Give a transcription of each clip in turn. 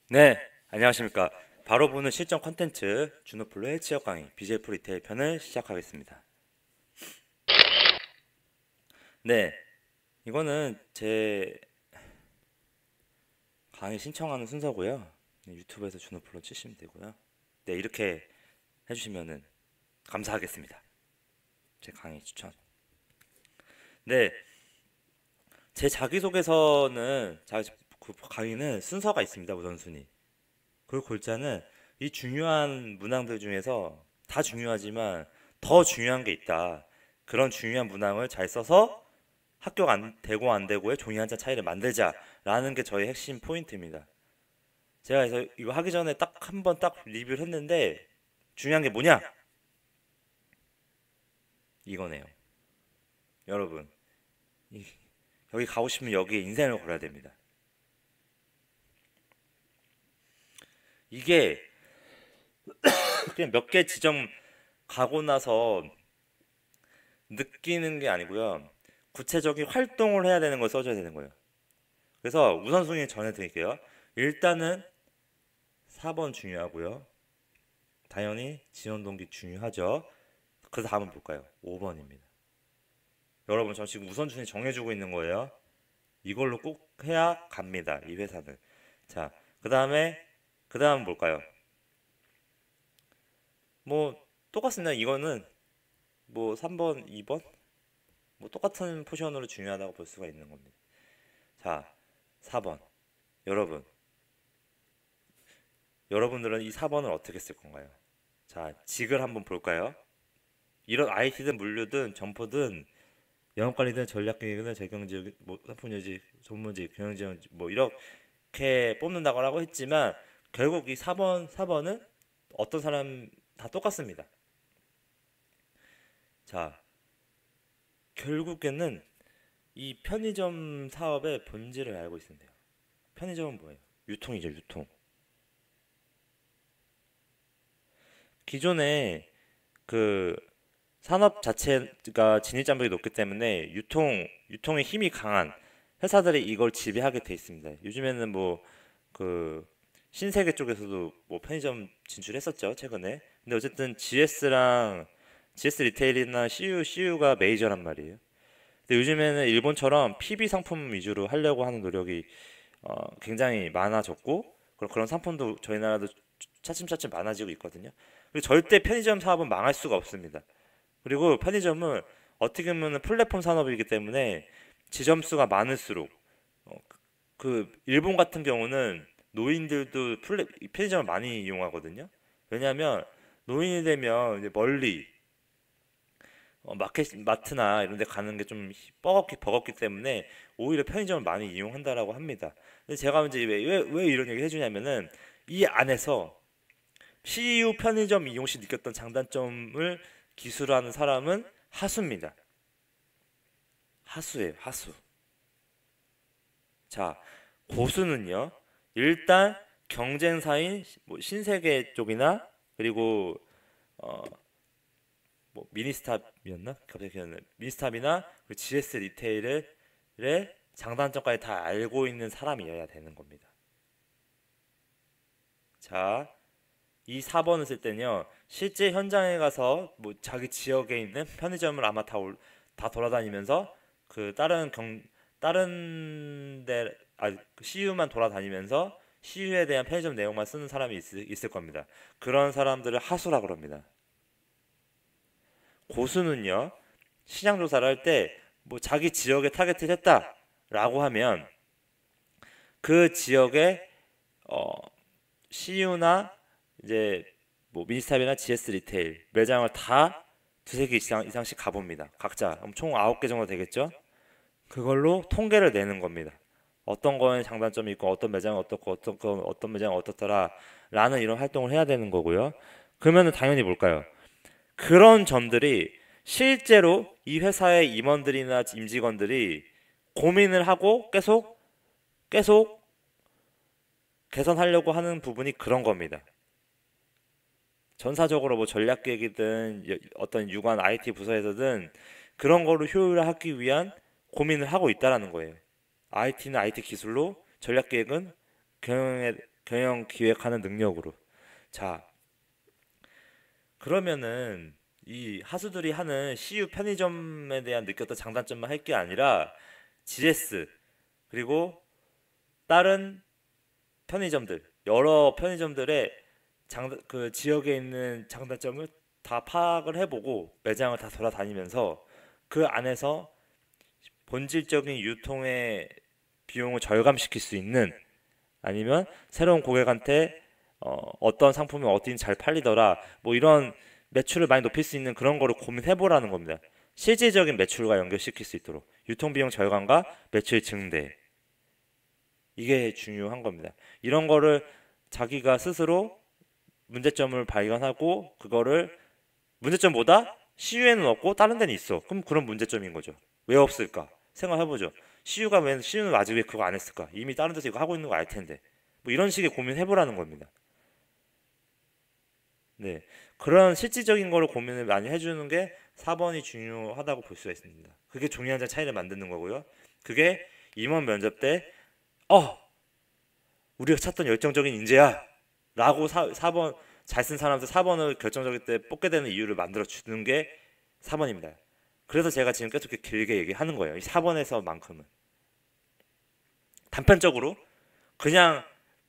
네, 안녕하십니까. 바로 보는 실전 컨텐츠 준호플로의 취업 강의 BJ 프로 리테일 편을 시작하겠습니다. 네, 이거는 제 강의 신청하는 순서고요. 네, 유튜브에서 준호플로 치시면 되고요. 네, 이렇게 해주시면은 감사하겠습니다. 제 강의 추천. 네, 제 자기소개서는 그 강의는 순서가 있습니다. 우선순위. 그 골자는 이 중요한 문항들 중에서 다 중요하지만 더 중요한 게 있다. 그런 중요한 문항을 잘 써서 합격 안 되고 안 되고의 종이 한 장 차이를 만들자라는 게 저의 핵심 포인트입니다. 제가 그래서 이거 하기 전에 딱 한 번 딱 리뷰를 했는데 중요한 게 뭐냐? 이거네요. 여러분, 이- 여기 가고 싶으면 여기에 인생을 걸어야 됩니다. 이게 그냥 몇 개 지점 가고 나서 느끼는 게 아니고요. 구체적인 활동을 해야 되는 걸 써줘야 되는 거예요. 그래서 우선순위 전해드릴게요. 일단은 4번 중요하고요. 당연히 지원 동기 중요하죠. 그 다음은 볼까요? 5번입니다. 여러분, 저 지금 우선순위 정해주고 있는 거예요. 이걸로 꼭 해야 갑니다. 이 회사는. 자, 그 다음은 뭘까요? 뭐, 똑같습니다. 이거는 뭐 3번, 2번? 뭐 똑같은 포션으로 중요하다고 볼 수가 있는 겁니다. 자, 4번. 여러분, 여러분들은 이 4번을 어떻게 쓸 건가요? 자, 직을 한번 볼까요? 이런 IT든 물류든 점포든 영업관리든 전략기획이든 재경지역, 뭐 상품유지, 전문직, 경영지원 뭐 이렇게 뽑는다고 했지만 결국 이 4번은 어떤 사람 다 똑같습니다. 자, 결국에는 이 편의점 사업의 본질을 알고 있으면 돼요. 편의점은 뭐예요? 유통이죠, 유통. 기존에 그 산업 자체가 진입장벽이 높기 때문에 유통의 힘이 강한 회사들이 이걸 지배하게 돼 있습니다. 요즘에는 뭐 그 신세계 쪽에서도 뭐 편의점 진출했었죠, 최근에. 근데 어쨌든 GS 리테일이나 CU가 메이저란 말이에요. 근데 요즘에는 일본처럼 PB 상품 위주로 하려고 하는 노력이 굉장히 많아졌고 그런 상품도 저희 나라도 차츰차츰 많아지고 있거든요. 그리고 절대 편의점 사업은 망할 수가 없습니다. 그리고 편의점은 어떻게 보면 플랫폼 산업이기 때문에 지점 수가 많을수록 그 일본 같은 경우는 노인들도 편의점을 많이 이용하거든요. 왜냐하면 노인이 되면 이제 멀리 마트나 이런 데 가는 게 좀 버겁기 때문에 오히려 편의점을 많이 이용한다라고 합니다. 근데 제가 이제 왜 이런 얘기 해주냐면은 이 안에서 CU 편의점 이용 시 느꼈던 장단점을 기술하는 사람은 하수입니다. 하수예요, 하수. 자, 고수는요. 일단 경쟁사인 뭐 신세계 쪽이나 그리고 어, 뭐 미니스탑이었나? 갑자기 기억나. 미니스탑이나 그 GS 리테일의 장단점까지 다 알고 있는 사람이어야 되는 겁니다. 자, 이 4번을 쓸 때는요. 실제 현장에 가서 뭐 자기 지역에 있는 편의점을 아마 다 돌아다니면서 그 다른 그 CU만 돌아다니면서 CU에 대한 편의점 내용만 쓰는 사람이 있을 겁니다. 그런 사람들을 하수라 그럽니다. 고수는요. 시장 조사를 할 때 뭐 자기 지역에 타겟을 했다라고 하면 그 지역의 어, CU나 이제 뭐 미니스탑이나 GS 리테일 매장을 다 두세 개 이상씩 가봅니다. 각자 그럼 총 9개 정도 되겠죠? 그걸로 통계를 내는 겁니다. 어떤 거에 장단점이 있고 어떤 매장은 어떻고 어떤 매장은 어떻더라 라는 이런 활동을 해야 되는 거고요. 그러면은 당연히 뭘까요? 그런 점들이 실제로 이 회사의 임원들이나 임직원들이 고민을 하고 계속 개선하려고 하는 부분이 그런 겁니다. 전사적으로 뭐 전략기획이든 어떤 유관 IT 부서에서든 그런 거를 효율화하기 위한 고민을 하고 있다라는 거예요. IT는 IT 기술로 전략기획은 경영에 경영 기획하는 능력으로. 자, 그러면은 이 하수들이 하는 CU 편의점에 대한 느꼈던 장단점만 할 게 아니라 GS 그리고 다른 편의점들 여러 편의점들의 그 지역에 있는 장단점을 다 파악을 해보고 매장을 다 돌아다니면서 그 안에서 본질적인 유통의 비용을 절감시킬 수 있는 아니면 새로운 고객한테 어떤 상품이 어딘 잘 팔리더라 뭐 이런 매출을 많이 높일 수 있는 그런 거를 고민해보라는 겁니다. 실질적인 매출과 연결시킬 수 있도록 유통비용 절감과 매출 증대 이게 중요한 겁니다. 이런 거를 자기가 스스로 문제점을 발견하고 그거를 문제점보다 CU에는 없고 다른 데는 있어. 그럼 그런 문제점인 거죠. 왜 없을까? 생각해보죠. CU는 아직 왜 그거 안 했을까? 이미 다른 데서 이거 하고 있는 거 알 텐데. 뭐 이런 식의 고민해보라는 겁니다. 네. 그런 실질적인 거를 고민을 많이 해주는 게 4번이 중요하다고 볼 수가 있습니다. 그게 종이 한 장 차이를 만드는 거고요. 그게 임원 면접 때, 어! 우리가 찾던 열정적인 인재야! 라고 4번, 잘 쓴 사람들 4번을 결정적일 때 뽑게 되는 이유를 만들어 주는 게 4번입니다. 그래서 제가 지금 계속 이렇게 길게 얘기하는 거예요. 이 4번에서만큼은. 단편적으로 그냥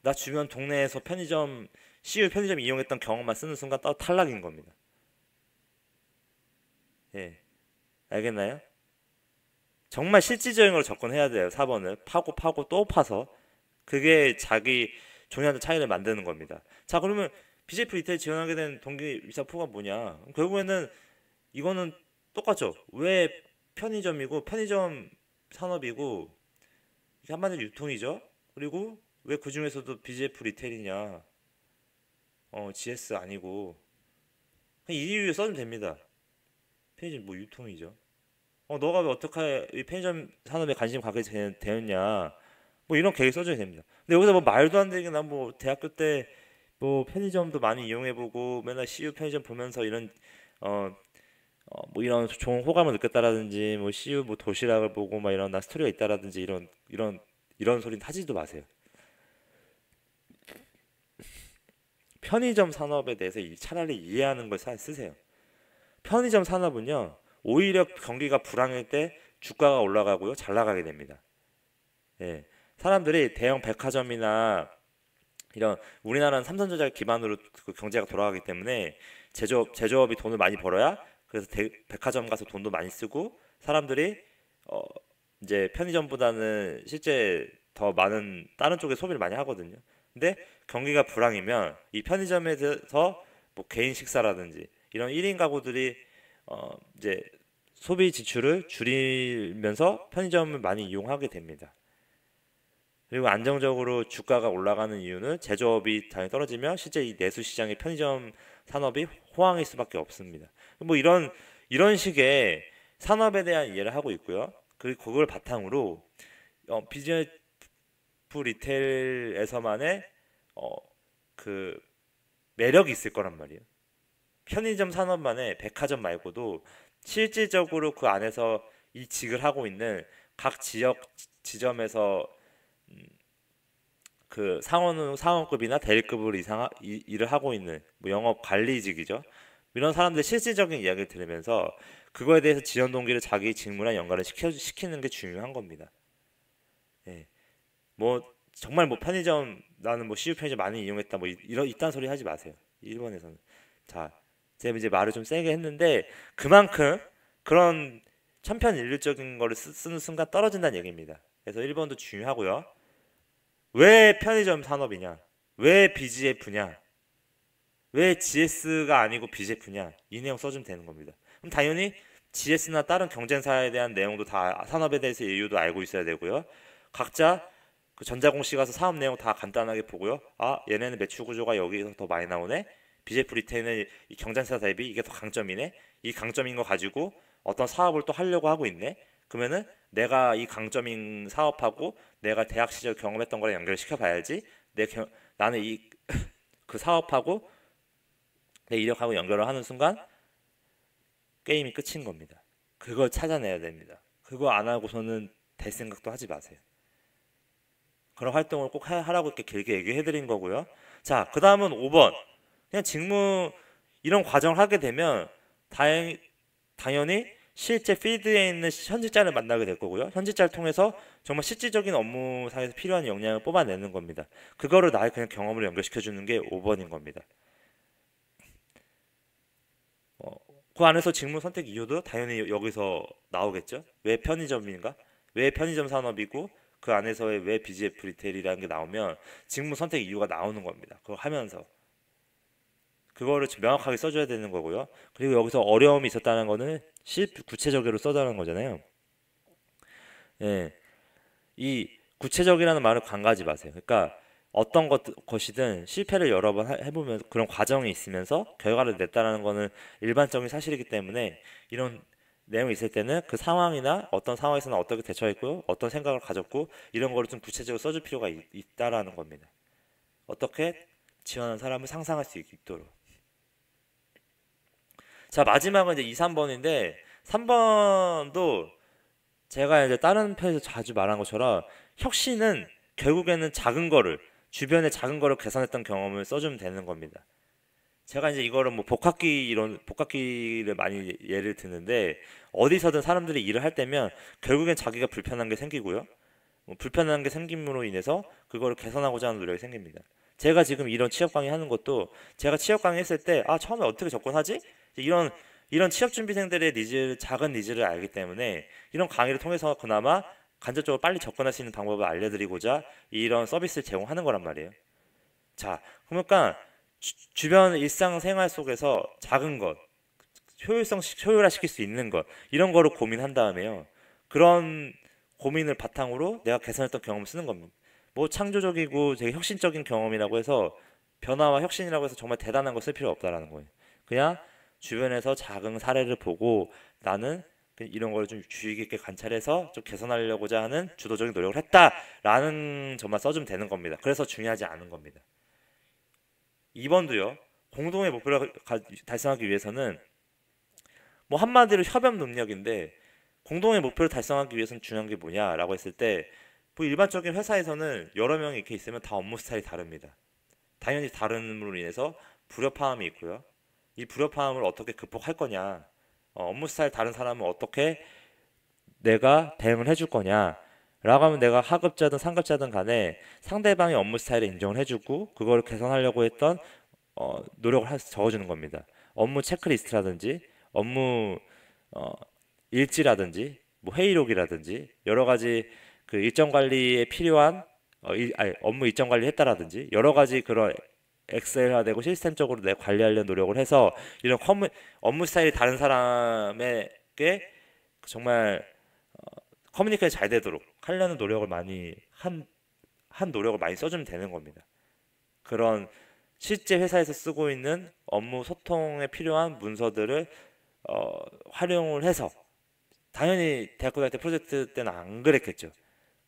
나 주변 동네에서 CU 편의점 이용했던 경험만 쓰는 순간 탈락인 겁니다. 예. 알겠나요? 정말 실질적인 걸 접근해야 돼요. 4번을. 파고 파고 또 파서. 그게 자기 종이한테 차이를 만드는 겁니다. 자, 그러면 BJF 리테일 지원하게 된 동기 이사표가 뭐냐? 결국에는 이거는 똑같죠. 왜 편의점이고 편의점 산업이고 이게 한마디로 유통이죠. 그리고 왜 그 중에서도 BJF 리테일이냐? GS 아니고 그냥 이 이유 써주면 됩니다. 편의점 뭐 유통이죠. 너가 왜 어떻게 이 편의점 산업에 관심 갖게 되었냐? 뭐 이런 계획 써줘야 됩니다. 근데 여기서 뭐 말도 안 되게 난 뭐 대학교 때 뭐 편의점도 많이 이용해보고 맨날 CU 편의점 보면서 이런 어, 뭐 이런 좋은 호감을 느꼈다라든지 뭐 CU 뭐 도시락을 보고 막 이런 나 스토리가 있다라든지 이런 소리는 하지도 마세요. 편의점 산업에 대해서 차라리 이해하는 걸 쓰세요. 편의점 산업은요 오히려 경기가 불황일 때 주가가 올라가고요 잘 나가게 됩니다. 예. 사람들이 대형 백화점이나 이런 우리나라는 삼성전자 기반으로 그 경제가 돌아가기 때문에 제조업이 돈을 많이 벌어야 그래서 백화점 가서 돈도 많이 쓰고 사람들이 어 이제 편의점보다는 실제 더 많은 다른 쪽에 소비를 많이 하거든요. 근데 경기가 불황이면 이 편의점에서 뭐 개인 식사라든지 이런 1인 가구들이 이제 소비 지출을 줄이면서 편의점을 많이 이용하게 됩니다. 그리고 안정적으로 주가가 올라가는 이유는 제조업이 당연히 떨어지면 실제 이 내수 시장의 편의점 산업이 호황일 수밖에 없습니다. 뭐 이런 식의 산업에 대한 이해를 하고 있고요. 그리고 그걸 바탕으로 비즈니스 리테일에서만의 어, 그 매력이 있을 거란 말이에요. 편의점 산업만의 백화점 말고도 실질적으로 그 안에서 이 직을 하고 있는 각 지역 지점에서 그 상원급이나 대리급으로 일을 하고 있는 뭐 영업 관리직이죠. 이런 사람들 실질적인 이야기를 들으면서 그거에 대해서 지원 동기를 자기 직무랑 연관을 시키는 게 중요한 겁니다. 예. 뭐 정말 뭐 편의점 나는 뭐 CU 편의점 많이 이용했다 뭐 이딴 소리 하지 마세요. 1번에서는. 자, 제가 이제 말을 좀 세게 했는데 그만큼 그런 천편일률적인 거를 쓰는 순간 떨어진다는 얘기입니다. 그래서 1번도 중요하고요. 왜 편의점 산업이냐? 왜 BGF냐? 왜 GS가 아니고 BGF냐? 이 내용 써주면 되는 겁니다. 그럼 당연히 GS나 다른 경쟁사에 대한 내용도 다 산업에 대해서 이유도 알고 있어야 되고요. 각자 그 전자공시 가서 사업 내용 다 간단하게 보고요. 아, 얘네는 매출 구조가 여기서 더 많이 나오네. BJF 리테일은 이 경쟁사 대비 이게 더 강점이네. 이 강점인 거 가지고 어떤 사업을 또 하려고 하고 있네. 그러면은 내가 이 강점인 사업하고 내가 대학 시절 경험했던 거랑 연결시켜 봐야지. 나는 이 그 사업하고 내 이력하고 연결을 하는 순간 게임이 끝인 겁니다. 그걸 찾아내야 됩니다. 그거 안 하고서는 될 생각도 하지 마세요. 그런 활동을 꼭 하라고 이렇게 길게 얘기해 드린 거고요. 자, 그 다음은 5번. 그냥 직무 이런 과정을 하게 되면 당연히 실제 필드에 있는 현직자를 만나게 될 거고요. 현직자를 통해서 정말 실질적인 업무상에서 필요한 역량을 뽑아내는 겁니다. 그거를 나의 그냥 경험으로 연결시켜 주는 게 5번인 겁니다. 어, 그 안에서 직무 선택 이유도 당연히 여기서 나오겠죠. 왜 편의점인가? 왜 편의점 산업이고 그 안에서의 왜 BGF 리테일이라는 게 나오면 직무 선택 이유가 나오는 겁니다. 그걸 하면서 그거를 좀 명확하게 써줘야 되는 거고요. 그리고 여기서 어려움이 있었다는 거는 구체적으로 써자는 거잖아요. 예, 이 구체적이라는 말을 관가하지 마세요. 그러니까 어떤 것이든 실패를 여러 번 해보면 그런 과정이 있으면서 결과를 냈다라는 거는 일반적인 사실이기 때문에 이런 내용이 있을 때는 그 상황이나 어떤 상황에서는 어떻게 대처했고 어떤 생각을 가졌고 이런 거를 좀 구체적으로 써줄 필요가 있다라는 겁니다. 어떻게 지원하는 사람을 상상할 수 있도록. 자, 마지막은 이제 2, 3번인데 3번도 제가 이제 다른 편에서 자주 말한 것처럼 혁신은 결국에는 작은 거를 주변의 작은 거를 개선했던 경험을 써주면 되는 겁니다. 제가 이제 이거를 뭐 복합기를 많이 예를 드는데 어디서든 사람들이 일을 할 때면 결국엔 자기가 불편한 게 생기고요. 불편한 게 생김으로 인해서 그거를 개선하고자 하는 노력이 생깁니다. 제가 지금 이런 취업 강의 하는 것도 제가 취업 강의 했을 때 처음에 어떻게 접근하지? 이런 취업 준비생들의 작은 니즈를 알기 때문에 이런 강의를 통해서 그나마 간접적으로 빨리 접근할 수 있는 방법을 알려드리고자 이런 서비스를 제공하는 거란 말이에요. 자, 그러니까 주변 일상생활 속에서 작은 것, 효율화시킬 수 있는 것 이런 거를 고민한 다음에요. 그런 고민을 바탕으로 내가 개선했던 경험을 쓰는 겁니다. 뭐 창조적이고 되게 혁신적인 경험이라고 해서 변화와 혁신이라고 해서 정말 대단한 거 쓸 필요 없다라는 거예요. 그냥 주변에서 작은 사례를 보고 나는 이런 걸 좀 주의 깊게 관찰해서 좀 개선하려고자 하는 주도적인 노력을 했다라는 점만 써주면 되는 겁니다. 그래서 중요하지 않은 겁니다. 2번도요. 공동의 목표를 달성하기 위해서는 뭐 한마디로 협업 능력인데 공동의 목표를 달성하기 위해서는 중요한 게 뭐냐라고 했을 때 뭐 일반적인 회사에서는 여러 명이 이렇게 있으면 다 업무 스타일이 다릅니다. 당연히 다름으로 인해서 불협화음이 있고요. 이 불협화음을 어떻게 극복할 거냐, 업무 스타일 다른 사람은 어떻게 내가 대응을 해줄 거냐, 라고 하면 내가 하급자든 상급자든 간에 상대방의 업무 스타일을 인정을 해주고 그걸 개선하려고 했던 노력을 적어주는 겁니다. 업무 체크리스트라든지 업무 어, 일지라든지 뭐 회의록이라든지 여러 가지 그 일정 관리에 필요한 업무 일정 관리했다라든지 여러 가지 그런 엑셀화되고 시스템적으로 내 관리하려는 노력을 해서 이런 업무 스타일이 다른 사람에게 정말 커뮤니케이션 잘 되도록 하려는 노력을 한 노력을 많이 써주면 되는 겁니다. 그런 실제 회사에서 쓰고 있는 업무 소통에 필요한 문서들을 활용을 해서 당연히 대학교 다닐 때 프로젝트 때는 안 그랬겠죠.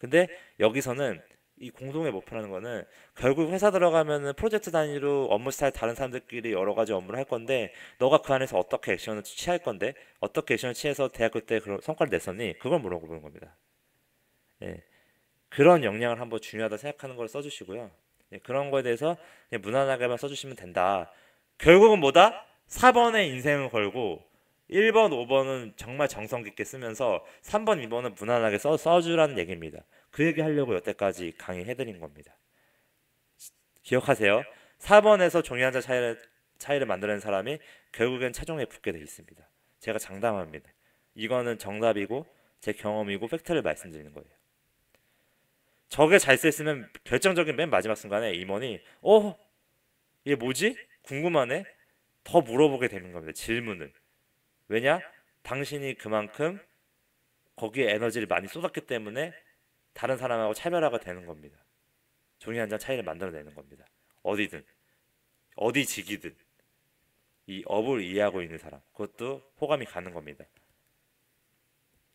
근데 여기서는 이 공동의 목표라는 거는 결국 회사 들어가면은 프로젝트 단위로 업무 스타일 다른 사람들끼리 여러 가지 업무를 할 건데 너가 그 안에서 어떻게 액션을 취할 건데 어떻게 액션을 취해서 대학교 때 그런 성과를 냈었니? 그걸 물어보는 겁니다. 예. 그런 역량을 한번 중요하다 생각하는 걸 써주시고요. 예, 그런 거에 대해서 그냥 무난하게만 써주시면 된다. 결국은 뭐다? 4번에 인생을 걸고 1번, 5번은 정말 정성 깊게 쓰면서 3번, 2번은 무난하게 써주라는 얘기입니다. 그 얘기 하려고 여태까지 강의해드린 겁니다. 기억하세요. 4번에서 종이 한 장 차이를 만들어낸 사람이 결국엔 최종에 붙게 되어 있습니다. 제가 장담합니다. 이거는 정답이고 제 경험이고 팩트를 말씀드리는 거예요. 저게 잘 쓰였으면 결정적인 맨 마지막 순간에 임원이 얘 뭐지? 궁금하네? 더 물어보게 되는 겁니다. 질문을. 왜냐? 당신이 그만큼 거기에 에너지를 많이 쏟았기 때문에 다른 사람하고 차별화가 되는 겁니다. 종이 한 장 차이를 만들어내는 겁니다. 어디든 어디 직이든 이 업을 이해하고 있는 사람 그것도 호감이 가는 겁니다.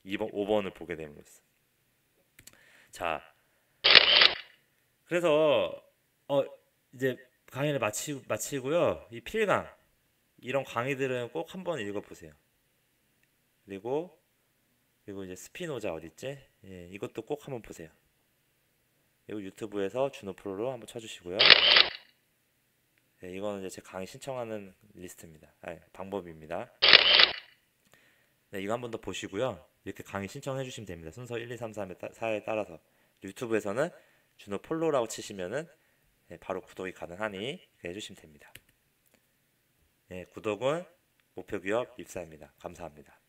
2번, 5번을 보게 됨으로써. 자, 그래서 이제 강의를 마치고요. 이 필강 이런 강의들은 꼭 한번 읽어보세요. 그리고 이제 스피노자 어딨지? 예, 이것도 꼭 한번 보세요. 그리고 유튜브에서 준호 프로로 한번 쳐주시고요. 네, 이거는 이제 제 강의 신청하는 리스트입니다. 방법입니다. 네, 이거 한번 더 보시고요. 이렇게 강의 신청해 주시면 됩니다. 순서 1, 2, 3, 4에 따라서. 유튜브에서는 준호 폴로라고 치시면은 네, 바로 구독이 가능하니 이렇게 해주시면 됩니다. 네, 구독은 목표 기업 입사입니다. 감사합니다.